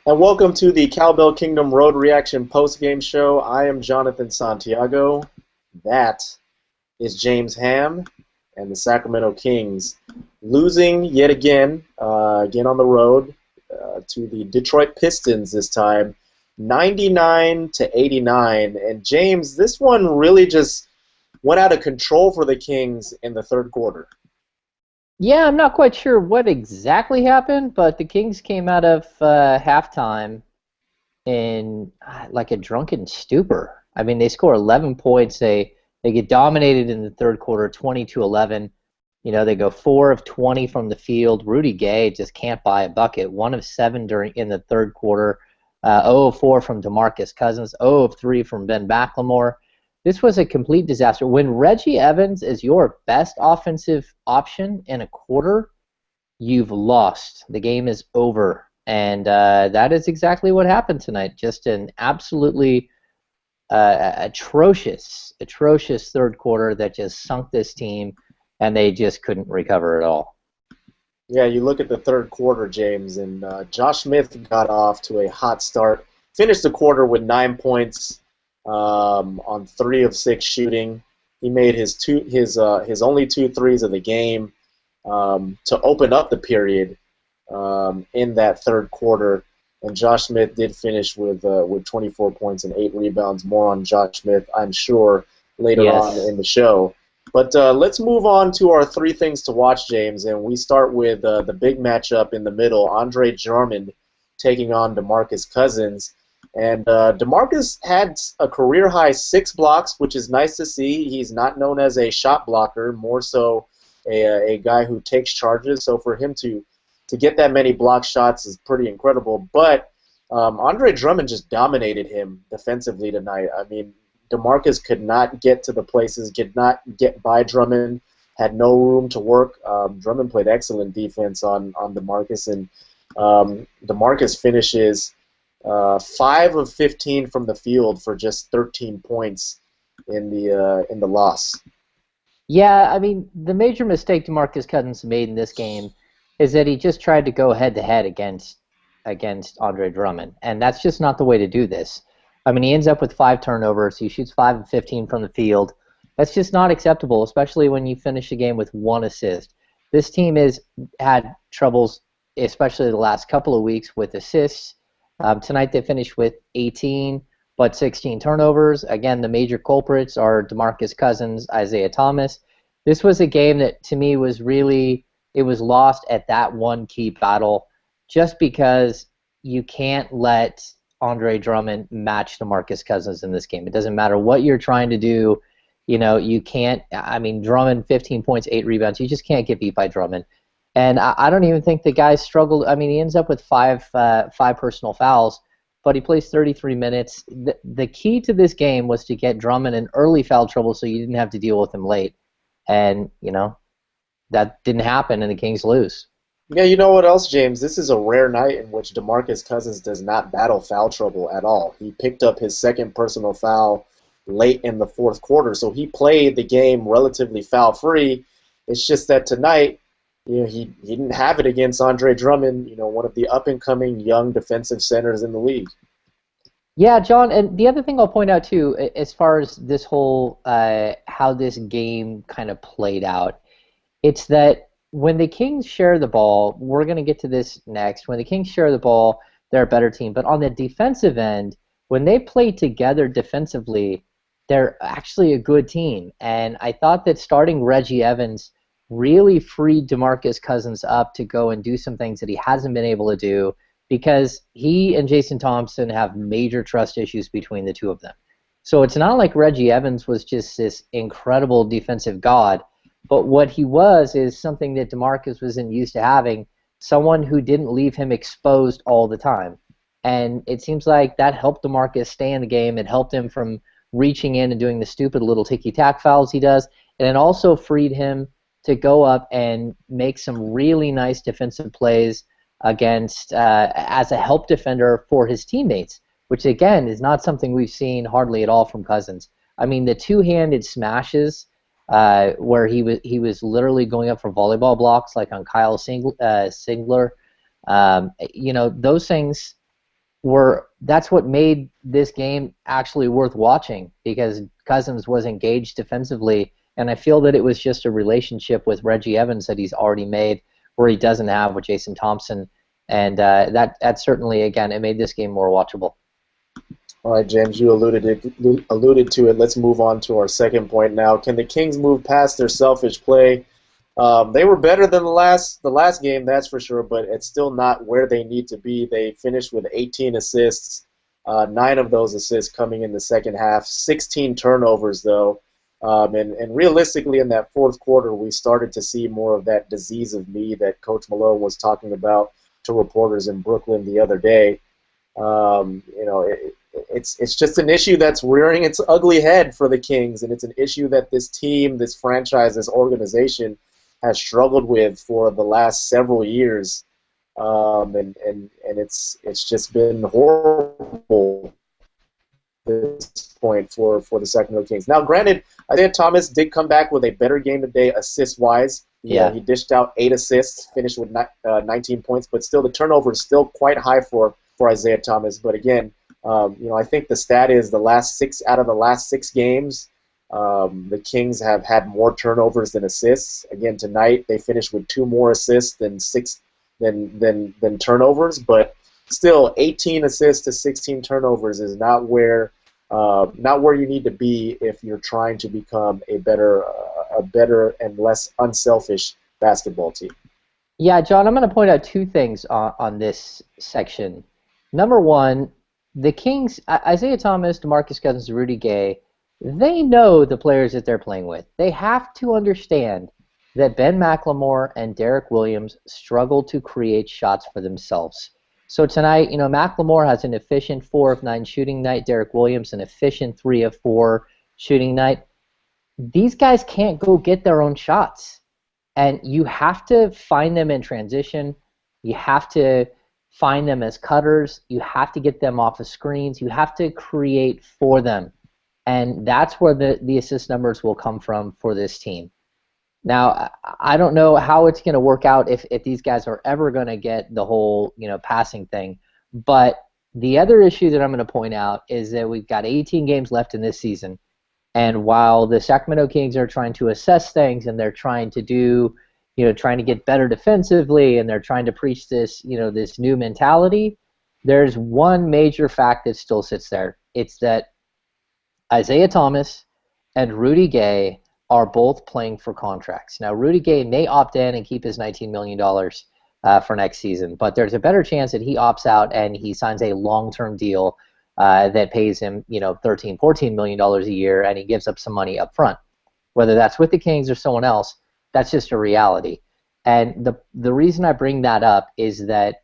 And welcome to the Cowbell Kingdom Road Reaction Postgame Show. I am Jonathan Santiago. That is James Ham and the Sacramento Kings losing yet again, again on the road to the Detroit Pistons this time, 99-89. And James, this one really just went out of control for the Kings in the third quarter. Yeah, I'm not quite sure what exactly happened, but the Kings came out of halftime in like a drunken stupor. I mean, they score 11 points. They get dominated in the third quarter, 20-11. You know, they go 4 of 20 from the field. Rudy Gay just can't buy a bucket. 1 of 7 in the third quarter. 0 of 4 from DeMarcus Cousins. 0 of 3 from Ben McLemore. This was a complete disaster. When Reggie Evans is your best offensive option in a quarter, you've lost. The game is over. And that is exactly what happened tonight. Just an absolutely atrocious third quarter that just sunk this team, and they just couldn't recover at all. Yeah, you look at the third quarter, James, and Josh Smith got off to a hot start. Finished the quarter with 9 points on 3 of 6 shooting. He made his only 2 threes of the game to open up the period in that third quarter. And Josh Smith did finish with 24 points and 8 rebounds. More on Josh Smith, I'm sure, later on in the show. But let's move on to our 3 things to watch, James. And we start with the big matchup in the middle, Andre Drummond taking on DeMarcus Cousins. And DeMarcus had a career-high 6 blocks, which is nice to see. He's not known as a shot blocker, more so a guy who takes charges. So for him to get that many block shots is pretty incredible. But Andre Drummond just dominated him defensively tonight. I mean, DeMarcus could not get to the places, could not get by Drummond, had no room to work. Drummond played excellent defense on DeMarcus, and DeMarcus finishes 5 of 15 from the field for just 13 points in the loss. Yeah, I mean, the major mistake DeMarcus Cousins made in this game is that he just tried to go head-to-head against Andre Drummond, and that's just not the way to do this. I mean, he ends up with 5 turnovers. He shoots 5 of 15 from the field. That's just not acceptable, especially when you finish the game with 1 assist. This team has had troubles, especially the last couple of weeks, with assists. Tonight they finished with 18, but 16 turnovers. Again, the major culprits are DeMarcus Cousins, Isaiah Thomas. This was a game that, to me, was really, it was lost at that one key battle just because you can't let Andre Drummond match DeMarcus Cousins in this game. It doesn't matter what you're trying to do. You know, you can't, I mean, Drummond, 15 points, 8 rebounds. You just can't get beat by Drummond. And I don't even think the guy struggled. I mean, he ends up with five personal fouls, but he plays 33 minutes. The key to this game was to get Drummond in early foul trouble so you didn't have to deal with him late. And, you know, that didn't happen, and the Kings lose. Yeah, you know what else, James? This is a rare night in which DeMarcus Cousins does not battle foul trouble at all. He picked up his second personal foul late in the fourth quarter, so he played the game relatively foul-free. It's just that tonight, you know, he didn't have it against Andre Drummond, you know, one of the up-and-coming young defensive centers in the league. Yeah, John, and the other thing I'll point out, too, as far as this whole how this game kind of played out, it's that when the Kings share the ball, we're going to get to this next, when the Kings share the ball, they're a better team. But on the defensive end, when they play together defensively, they're actually a good team. And I thought that starting Reggie Evans really freed DeMarcus Cousins up to go and do some things that he hasn't been able to do because he and Jason Thompson have major trust issues between the two of them. So it's not like Reggie Evans was just this incredible defensive god, but what he was is something that DeMarcus wasn't used to having, someone who didn't leave him exposed all the time. And it seems like that helped DeMarcus stay in the game. It helped him from reaching in and doing the stupid little ticky-tack fouls he does, and it also freed him to go up and make some really nice defensive plays against as a help defender for his teammates, which again is not something we've seen hardly at all from Cousins. I mean, the two-handed smashes where he was literally going up for volleyball blocks like on Kyle Singler. You know, those things that's what made this game actually worth watching, because Cousins was engaged defensively, and I feel that it was just a relationship with Reggie Evans that he's already made where he doesn't have with Jason Thompson, and that certainly, again, it made this game more watchable. All right, James, you alluded to it. Let's move on to our second point now. Can the Kings move past their selfish play? They were better than the last game, that's for sure, but it's still not where they need to be. They finished with 18 assists, 9 of those assists coming in the second half, 16 turnovers, though. And realistically, in that fourth quarter, we started to see more of that disease of me that Coach Malone was talking about to reporters in Brooklyn the other day. It's just an issue that's rearing its ugly head for the Kings, and it's an issue that this team, this franchise, this organization has struggled with for the last several years, and it's just been horrible at this point for the Sacramento Kings. Now, granted, Isaiah Thomas did come back with a better game today assist-wise. Yeah. He dished out 8 assists, finished with 19 points, but still the turnover is still quite high for Isaiah Thomas. But again, I think the stat is the last 6 out of the last 6 games, the Kings have had more turnovers than assists. Again, tonight they finished with 2 more assists than turnovers, but still 18 assists to 16 turnovers is not where you need to be if you're trying to become a better and less unselfish basketball team. Yeah, John, I'm going to point out 2 things on this section. Number one, the Kings, Isaiah Thomas, DeMarcus Cousins, Rudy Gay, they know the players that they're playing with. They have to understand that Ben McLemore and Derek Williams struggle to create shots for themselves. So tonight, McLemore has an efficient 4 of 9 shooting night. Derek Williams an efficient 3 of 4 shooting night. These guys can't go get their own shots, and you have to find them in transition. You have to find them as cutters. You have to get them off of screens. You have to create for them. And that's where the assist numbers will come from for this team. Now, I don't know how it's going to work out if these guys are ever going to get the whole passing thing. But the other issue that I'm going to point out is that we've got 18 games left in this season. And while the Sacramento Kings are trying to assess things and they're trying to do, trying to get better defensively, and they're trying to preach this, this new mentality, there's one major fact that still sits there. It's that Isaiah Thomas and Rudy Gay are both playing for contracts. Now, Rudy Gay may opt in and keep his $19 million for next season, but there's a better chance that he opts out and he signs a long-term deal that pays him, $13, $14 million a year, and he gives up some money up front. Whether that's with the Kings or someone else, that's just a reality. And the reason I bring that up is that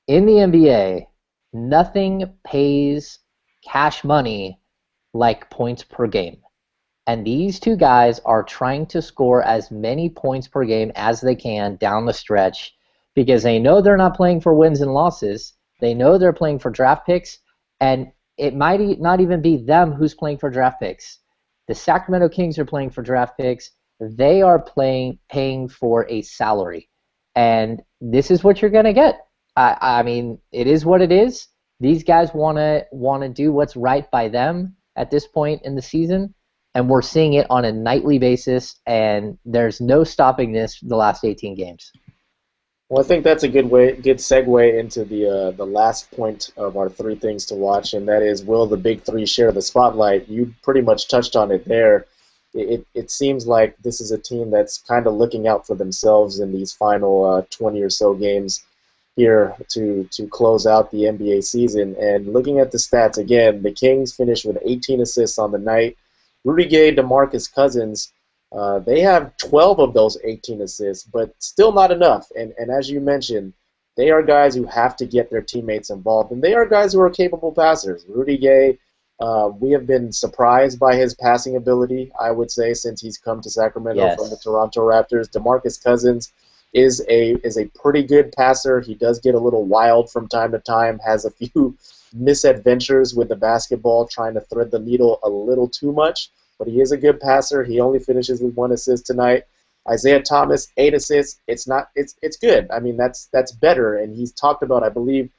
in the NBA, nothing pays cash money like points per game. And these 2 guys are trying to score as many points per game as they can down the stretch, because they know they're not playing for wins and losses. They know they're playing for draft picks, and it might not even be them who's playing for draft picks. The Sacramento Kings are playing for draft picks. They are paying for a salary. And this is what you're going to get. I mean, it is what it is. These guys want to do what's right by them at this point in the season, and we're seeing it on a nightly basis, and there's no stopping this the last 18 games. Well, I think that's a good segue into the last point of our 3 things to watch, and that is, will the big 3 share the spotlight? You pretty much touched on it there. It seems like this is a team that's kind of looking out for themselves in these final 20 or so games here to close out the NBA season. And looking at the stats again, the Kings finished with 18 assists on the night. Rudy Gay, DeMarcus Cousins, they have 12 of those 18 assists, but still not enough. And as you mentioned, they are guys who have to get their teammates involved, and they are guys who are capable passers. Rudy Gay, we have been surprised by his passing ability, I would say, since he's come to Sacramento from the Toronto Raptors. DeMarcus Cousins is a pretty good passer. He does get a little wild from time to time, has a few misadventures with the basketball, trying to thread the needle a little too much, but he is a good passer. He only finishes with 1 assist tonight. Isaiah Thomas, 8 assists. It's good. I mean, that's better, and he's talked about, I believe,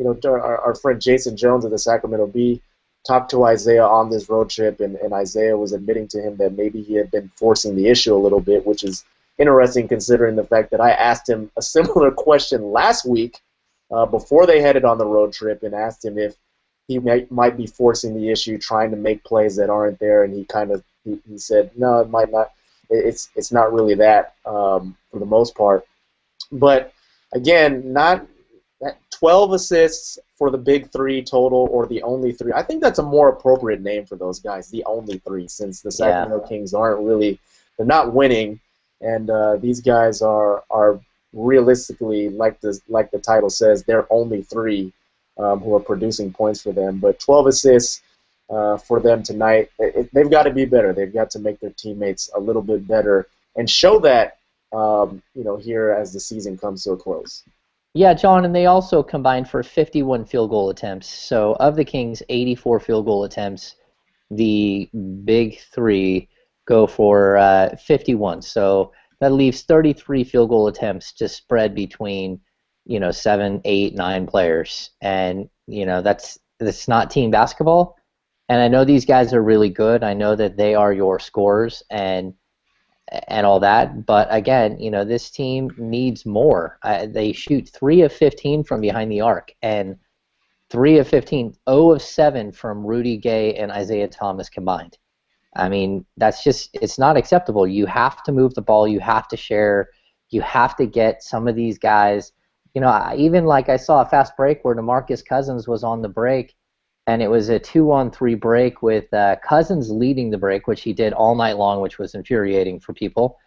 our friend Jason Jones of the Sacramento Bee talked to Isaiah on this road trip, and Isaiah was admitting to him that maybe he had been forcing the issue a little bit, which is interesting considering the fact that I asked him a similar question last week before they headed on the road trip, and asked him if he might be forcing the issue, trying to make plays that aren't there, and he said no, it might not. It's not really that for the most part, but again, not that 12 assists for the big three total, or the only three. I think that's a more appropriate name for those guys, the only three, since the Sacramento Kings they're not winning, and these guys are realistically, like the title says, they're only three who are producing points for them. But 12 assists for them tonight. They've got to be better. They've got to make their teammates a little bit better and show that here as the season comes to a close. Yeah, John, and they also combined for 51 field goal attempts. So of the Kings' 84 field goal attempts, the big three go for 51. So that leaves 33 field goal attempts to spread between 7, 8, 9 players, and that's not team basketball. And I know these guys are really good. I know that they are your scorers and all that. But again, this team needs more. They shoot 3 of 15 from behind the arc, and 3 of 15, 0 of 7 from Rudy Gay and Isaiah Thomas combined. I mean, it's not acceptable. You have to move the ball. You have to share. You have to get some of these guys. Even like I saw a fast break where DeMarcus Cousins was on the break, and it was a 2-on-3 break with Cousins leading the break, which he did all night long, which was infuriating for people.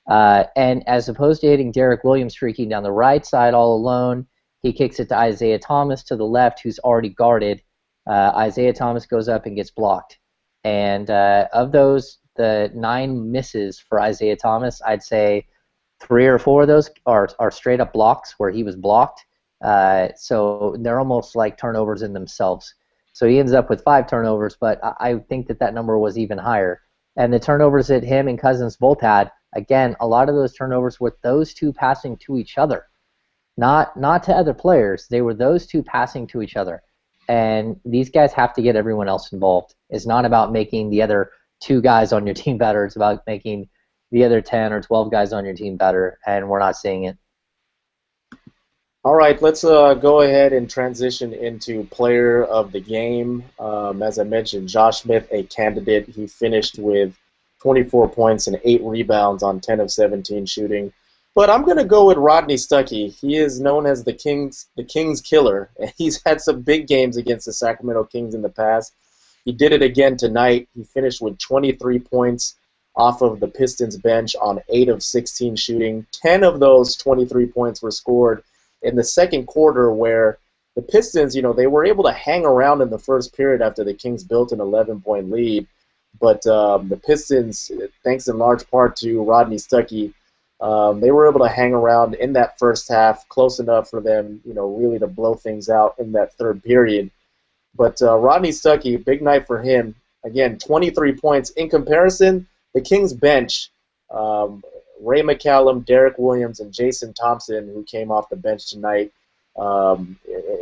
And as opposed to hitting Derek Williams streaking down the right side all alone, he kicks it to Isaiah Thomas to the left, who's already guarded. Isaiah Thomas goes up and gets blocked. And of those, the 9 misses for Isaiah Thomas, I'd say 3 or 4 of those are straight up blocks where he was blocked. So they're almost like turnovers in themselves. So he ends up with 5 turnovers, but I think that number was even higher. And the turnovers that him and Cousins both had, again, a lot of those turnovers were those two passing to each other, not to other players. They were those two passing to each other. And these guys have to get everyone else involved. It's not about making the other 2 guys on your team better. It's about making the other 10 or 12 guys on your team better, and we're not seeing it. All right, let's go ahead and transition into player of the game. As I mentioned, Josh Smith, a candidate. He finished with 24 points and 8 rebounds on 10 of 17 shooting. But I'm going to go with Rodney Stuckey. He is known as the Kings killer, and he's had some big games against the Sacramento Kings in the past. He did it again tonight. He finished with 23 points off of the Pistons bench on 8 of 16 shooting. 10 of those 23 points were scored in the second quarter, where the Pistons, they were able to hang around in the first period after the Kings built an 11-point lead. But the Pistons, thanks in large part to Rodney Stuckey, they were able to hang around in that first half close enough for them, really to blow things out in that third period. But Rodney Stuckey, big night for him. Again, 23 points. In comparison, the Kings bench, Ray McCallum, Derek Williams, and Jason Thompson, who came off the bench tonight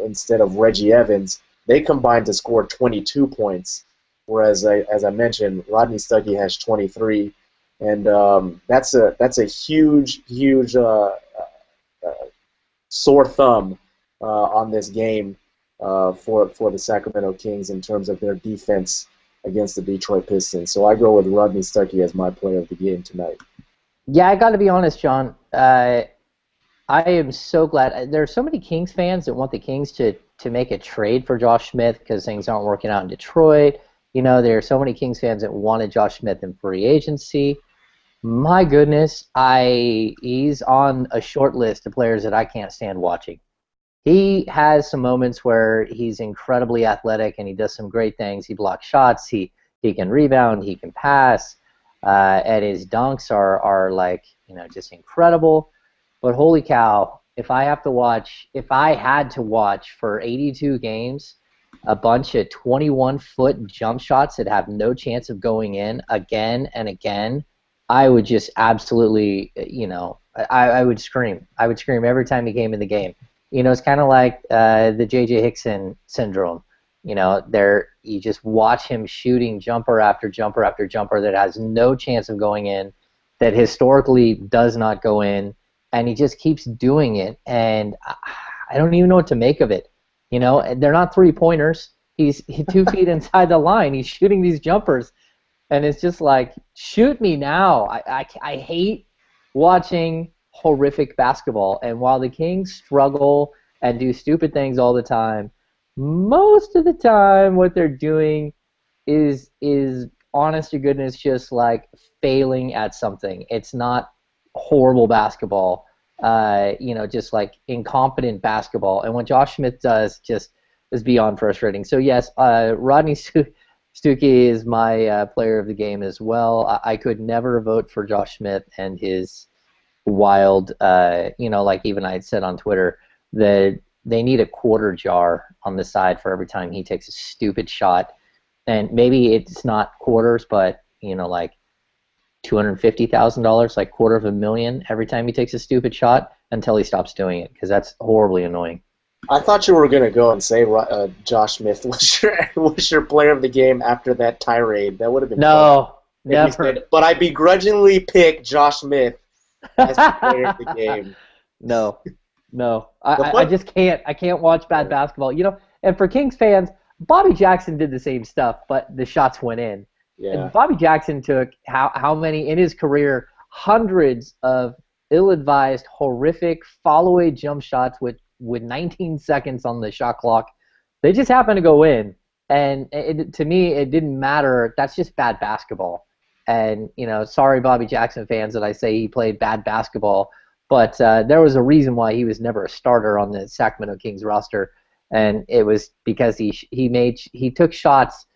instead of Reggie Evans, they combined to score 22 points, whereas, as I mentioned, Rodney Stuckey has 23. And that's a huge sore thumb on this game for the Sacramento Kings in terms of their defense against the Detroit Pistons. So I go with Rodney Stuckey as my player of the game tonight. Yeah, I got to be honest, John. I am so glad. There are so many Kings fans that want the Kings to make a trade for Josh Smith because things aren't working out in Detroit. There are so many Kings fans that wanted Josh Smith in free agency. My goodness, he's on a short list of players that I can't stand watching. He has some moments where he's incredibly athletic and he does some great things. He blocks shots. He can rebound. He can pass. And his dunks are like, just incredible. But holy cow, if I had to watch for 82 games a bunch of 21-foot jump shots that have no chance of going in again and again, I would just absolutely, I would scream. I would scream every time he came in the game. It's kind of like the J.J. Hickson syndrome. You just watch him shooting jumper after jumper after jumper that has no chance of going in, that historically does not go in, and he just keeps doing it. And I don't even know what to make of it. They're not three-pointers. He's 2 feet inside the line. He's shooting these jumpers, and it's just like, shoot me now. I hate watching horrific basketball. And while the Kings struggle and do stupid things all the time, most of the time what they're doing is honest to goodness just like failing at something. It's not horrible basketball, just like incompetent basketball. And what Josh Smith does just is beyond frustrating. So yes, Rodney Stuckey is my player of the game as well. I could never vote for Josh Smith and his wild, like even I had said on Twitter, that they need a quarter jar on the side for every time he takes a stupid shot. And maybe it's not quarters, but, like $250,000, like $250,000 every time he takes a stupid shot until he stops doing it, because that's horribly annoying. I thought you were going to go and say Josh Smith was your player of the game after that tirade. That would have been fun. Never. But I begrudgingly picked Josh Smith as the player of the game. No. I just can't. I can't watch bad basketball. And for Kings fans, Bobby Jackson did the same stuff, but the shots went in. Yeah. And Bobby Jackson took how many in his career? Hundreds of ill-advised, horrific follow-away jump shots with 19 seconds on the shot clock. They just happened to go in, and to me, it didn't matter. That's just bad basketball. And sorry, Bobby Jackson fans, that I say he played bad basketball. But there was a reason why he was never a starter on the Sacramento Kings roster, and it was because he took shots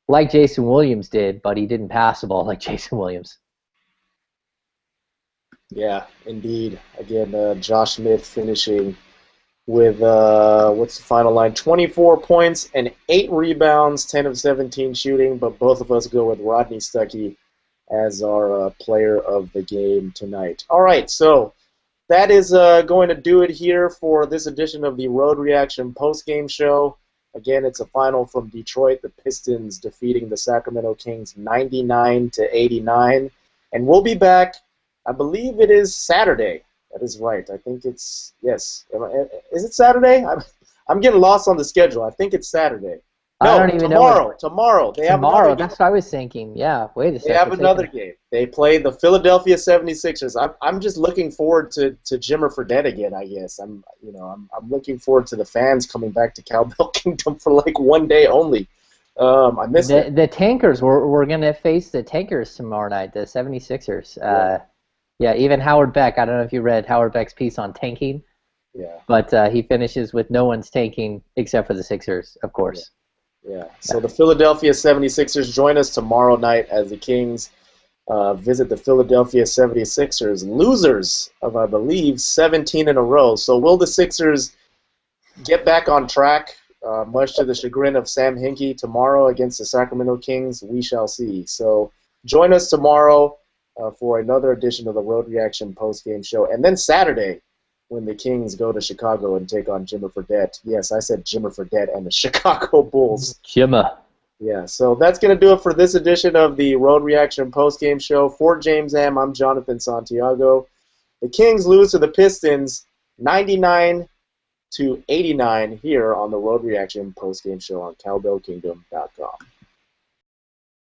like Jason Williams did, but he didn't pass the ball like Jason Williams. Yeah, indeed. Again, Josh Smith finishing with, what's the final line? 24 points and 8 rebounds, 10 of 17 shooting, but both of us go with Rodney Stuckey as our player of the game tonight. All right, so that is going to do it here for this edition of the Road Reaction postgame show. Again, it's a final from Detroit, the Pistons defeating the Sacramento Kings 99-89. And we'll be back, I believe it is Saturday. That is right. I think it's, yes. Is it Saturday? I'm getting lost on the schedule. I think it's Saturday. No, I don't even tomorrow. know. Tomorrow. Tomorrow, that's what I was thinking. Yeah, wait a second. They have another game. They play the Philadelphia 76ers. I'm just looking forward to Jimmer Fredette again, I guess. I'm looking forward to the fans coming back to Cowbell Kingdom for like one day only. I miss it. The Tankers, we're going to face the Tankers tomorrow night, the 76ers. Yeah, even Howard Beck, I don't know if you read Howard Beck's piece on tanking. Yeah. But he finishes with no one's tanking except for the Sixers, of course. Yeah. So the Philadelphia 76ers join us tomorrow night as the Kings visit the Philadelphia 76ers, losers of, I believe, 17 in a row. So will the Sixers get back on track, much to the chagrin of Sam Hinkie, tomorrow against the Sacramento Kings? We shall see. So join us tomorrow for another edition of the Road Reaction postgame show. And then Saturday, when the Kings go to Chicago and take on Jimmer Fredette. Yes, I said Jimmer Fredette and the Chicago Bulls. Jimmer. Yeah, so that's going to do it for this edition of the Road Reaction postgame show. For James Am, I'm Jonathan Santiago. The Kings lose to the Pistons 99-89 here on the Road Reaction postgame show on CowbellKingdom.com.